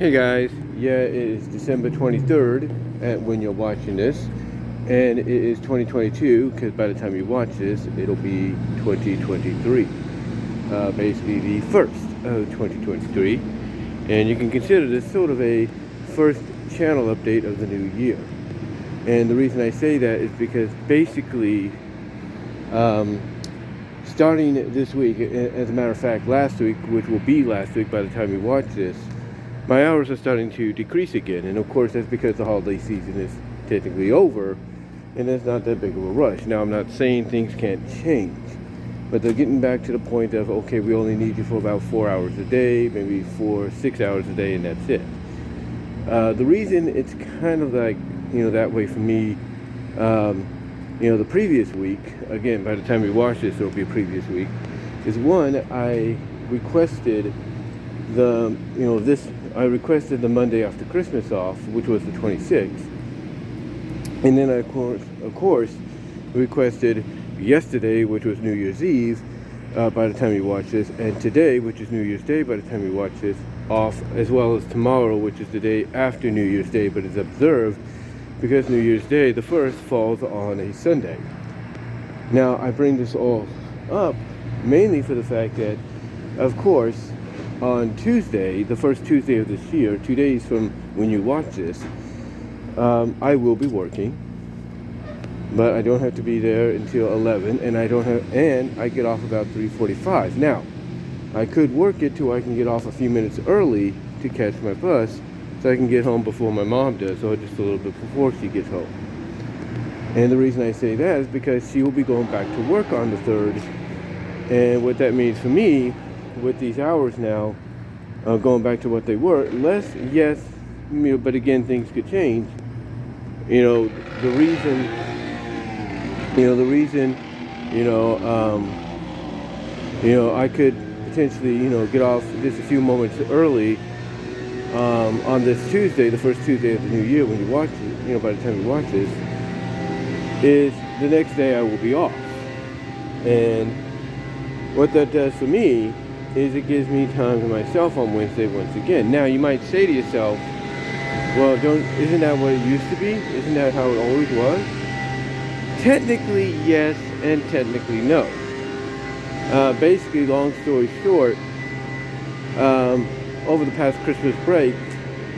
Hey guys, yeah, it is December 23rd when you're watching this, and it is 2022 because by the time you watch this, it'll be 2023. Basically, the first of 2023, and you can consider this sort of a first channel update of the new year. And the reason I say that is because basically, starting this week, as a matter of fact, last week, which will be last week by the time you watch this, my hours are starting to decrease again, and of course that's because the holiday season is technically over, and it's not that big of a rush. Now, I'm not saying things can't change, but they're getting back to the point of, okay, we only need you for about 4 hours a day, maybe 6 hours a day, and that's it. The reason it's kind of like, that way for me, the previous week, again, by the time we watch this, it'll be a previous week, is one, I requested I requested the Monday after Christmas off, which was the 26th. And then I, of course, requested yesterday, which was New Year's Eve, by the time you watch this, and today, which is New Year's Day, by the time you watch this, off, as well as tomorrow, which is the day after New Year's Day, but it's observed because New Year's Day, the 1st, falls on a Sunday. Now, I bring this all up mainly for the fact that, of course, on Tuesday, the first Tuesday of this year, 2 days from when you watch this, I will be working, but I don't have to be there until 11, and I get off about 3:45. Now, I could work it till I can get off a few minutes early to catch my bus, so I can get home before my mom does, or just a little bit before she gets home. And the reason I say that is because she will be going back to work on the 3rd, and what that means for me, with these hours now, going back to what they were, less, yes, but again, things could change. The reason, I could potentially, get off just a few moments early on this Tuesday, the first Tuesday of the new year, when you watch it, by the time you watch this, is the next day I will be off. And what that does for me is it gives me time to myself on Wednesday once again. Now, you might say to yourself, well, isn't that what it used to be? Isn't that how it always was? Technically, yes, and technically, no. Basically, long story short, over the past Christmas break,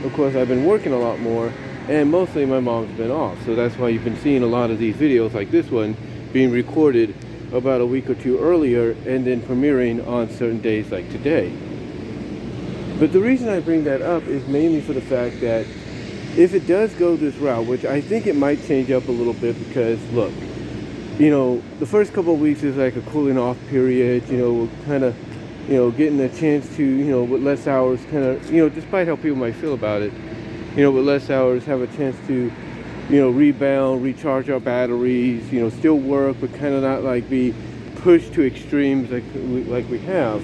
of course, I've been working a lot more, and mostly my mom's been off. So that's why you've been seeing a lot of these videos like this one being recorded about a week or two earlier and then premiering on certain days like today. But the reason I bring that up is mainly for the fact that if it does go this route, which I think it might change up a little bit, because look, the first couple of weeks is like a cooling off period, kind of, getting a chance to, with less hours, kind of, despite how people might feel about it, with less hours, have a chance to rebound, recharge our batteries, still work, but kind of not like be pushed to extremes like we have.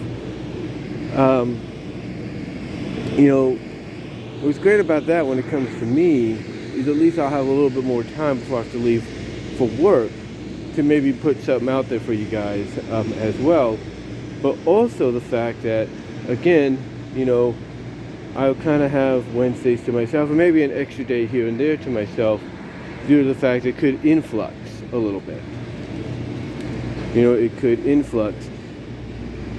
What's great about that when it comes to me is at least I'll have a little bit more time before I have to leave for work to maybe put something out there for you guys as well. But also the fact that, again, I'll kind of have Wednesdays to myself, or maybe an extra day here and there to myself, due to the fact it could influx a little bit. It could influx.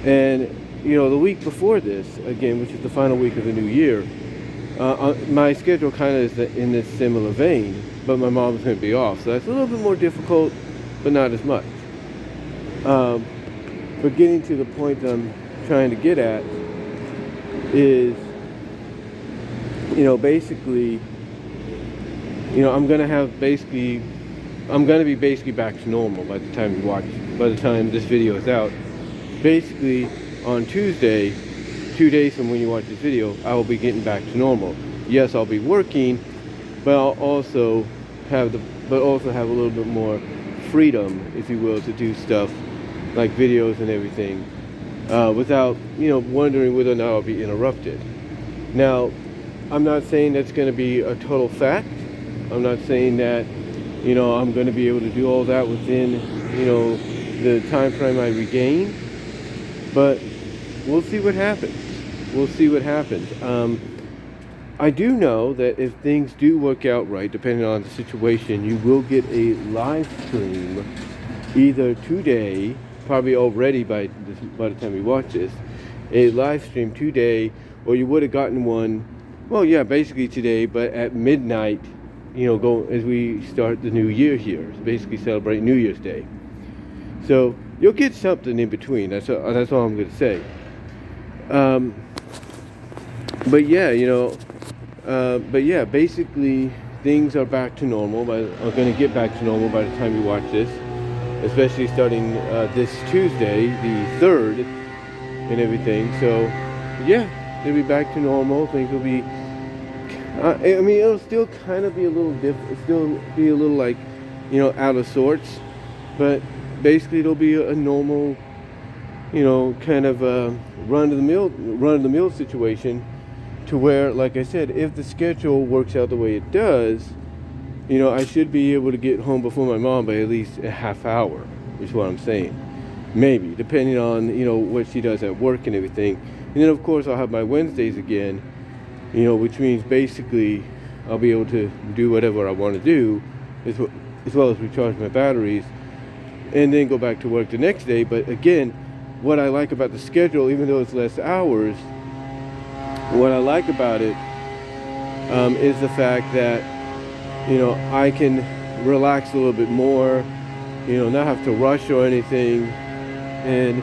And, the week before this, again, which is the final week of the new year, my schedule kind of is in this similar vein, but my mom's going to be off. So that's a little bit more difficult, but not as much. But getting to the point I'm trying to get at is, basically, I'm going to be basically back to normal by the time this video is out. Basically, on Tuesday, 2 days from when you watch this video, I will be getting back to normal. Yes, I'll be working, but I'll also have a little bit more freedom, if you will, to do stuff like videos and everything, without, wondering whether or not I'll be interrupted. Now, I'm not saying that's going to be a total fact. I'm not saying that, I'm going to be able to do all that within, the time frame I regain. But we'll see what happens. I do know that if things do work out right, depending on the situation, you will get a live stream either today, probably already by the time you watch this, a live stream today, or you would have gotten one, well, yeah, basically today, but at midnight, go as we start the new year here, basically celebrate New Year's Day. So you'll get something in between. That's all I'm going to say. But yeah, basically things are back to normal. Are going to get back to normal by the time you watch this, especially starting this Tuesday, the 3rd, and everything. So yeah, it'll be back to normal. Things will be. It'll still kind of be a little different. Still be a little like, out of sorts, but basically it'll be a normal, kind of run of the mill situation. To where, like I said, if the schedule works out the way it does, I should be able to get home before my mom by at least a half hour, is what I'm saying. Maybe, depending on, what she does at work and everything. And then, of course, I'll have my Wednesdays again, which means basically I'll be able to do whatever I want to do, as well as recharge my batteries, and then go back to work the next day. But again, what I like about the schedule, even though it's less hours, what I like about it is the fact that, I can relax a little bit more, not have to rush or anything, and,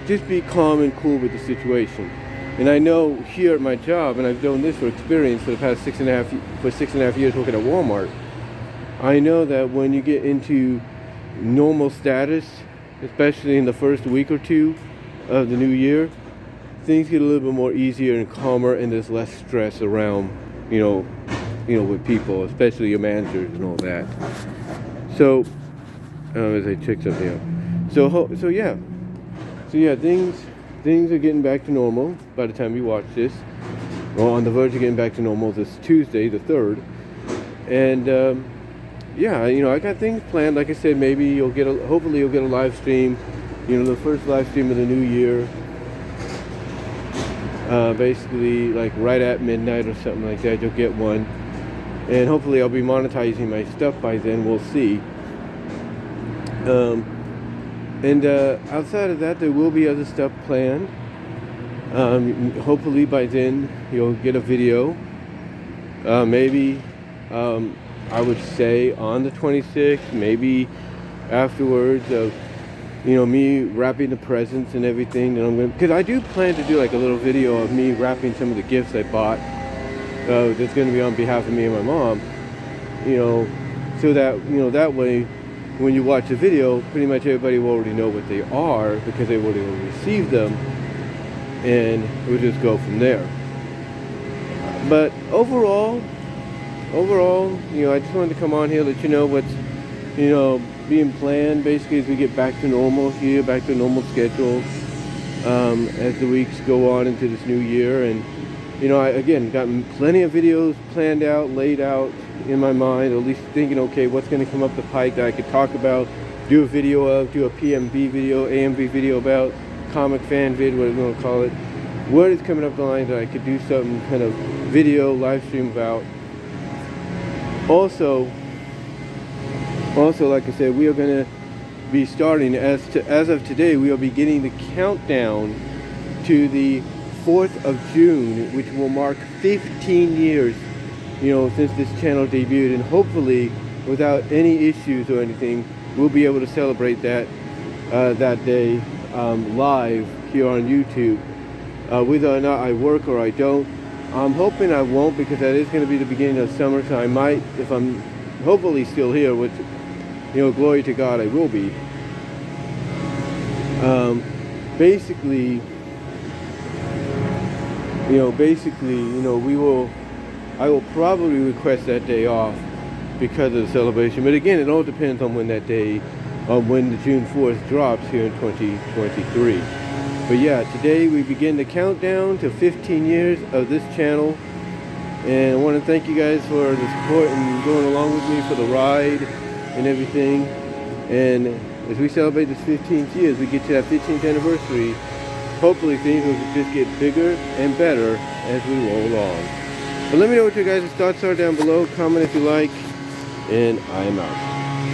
just be calm and cool with the situation. And I know here at my job, and I've done this for experience for the past 6.5 years working at Walmart, I know that when you get into normal status, especially in the first week or two of the new year, things get a little bit more easier and calmer, and there's less stress around, with people, especially your managers and all that. So, as I check something out. So yeah, things are getting back to normal by the time you watch this. Well, on the verge of getting back to normal this Tuesday, the 3rd, and I got things planned. Like I said, maybe hopefully you'll get a live stream. The first live stream of the new year, basically like right at midnight or something like that. You'll get one, and hopefully I'll be monetizing my stuff by then. We'll see. And outside of that, there will be other stuff planned. Hopefully by then you'll get a video. Maybe I would say on the 26th, maybe afterwards of me wrapping the presents and everything that I'm going to, because I do plan to do like a little video of me wrapping some of the gifts I bought, that's going to be on behalf of me and my mom, so that, that way when you watch the video, pretty much everybody will already know what they are because they already received them, and we'll just go from there. But overall, I just wanted to come on here, let you know what's, being planned basically as we get back to normal here, back to normal schedule, as the weeks go on into this new year. And I again got plenty of videos planned out, laid out in my mind, at least thinking, okay, what's going to come up the pike that I could talk about, do a video of, do a PMV video, AMV video about, comic fan vid, whatever you want to call it. What is coming up the line that I could do some kind of video live stream about. Also, like I said, we are going to be starting, as of today, we will be getting the countdown to the 4th of June, which will mark 15 years, since this channel debuted, and hopefully, without any issues or anything, we'll be able to celebrate that day live here on YouTube. Whether or not I work or I don't, I'm hoping I won't, because that is going to be the beginning of summer, so I might, if I'm hopefully still here, which, glory to God, I will be. Basically, I will probably request that day off because of the celebration. But again, it all depends on when that day, when the June 4th drops here in 2023. But yeah, today we begin the countdown to 15 years of this channel. And I want to thank you guys for the support and going along with me for the ride and everything. And as we celebrate this 15th year, as we get to that 15th anniversary, hopefully things will just get bigger and better as we roll along. But let me know what your guys' thoughts are down below. Comment if you like, and I am out.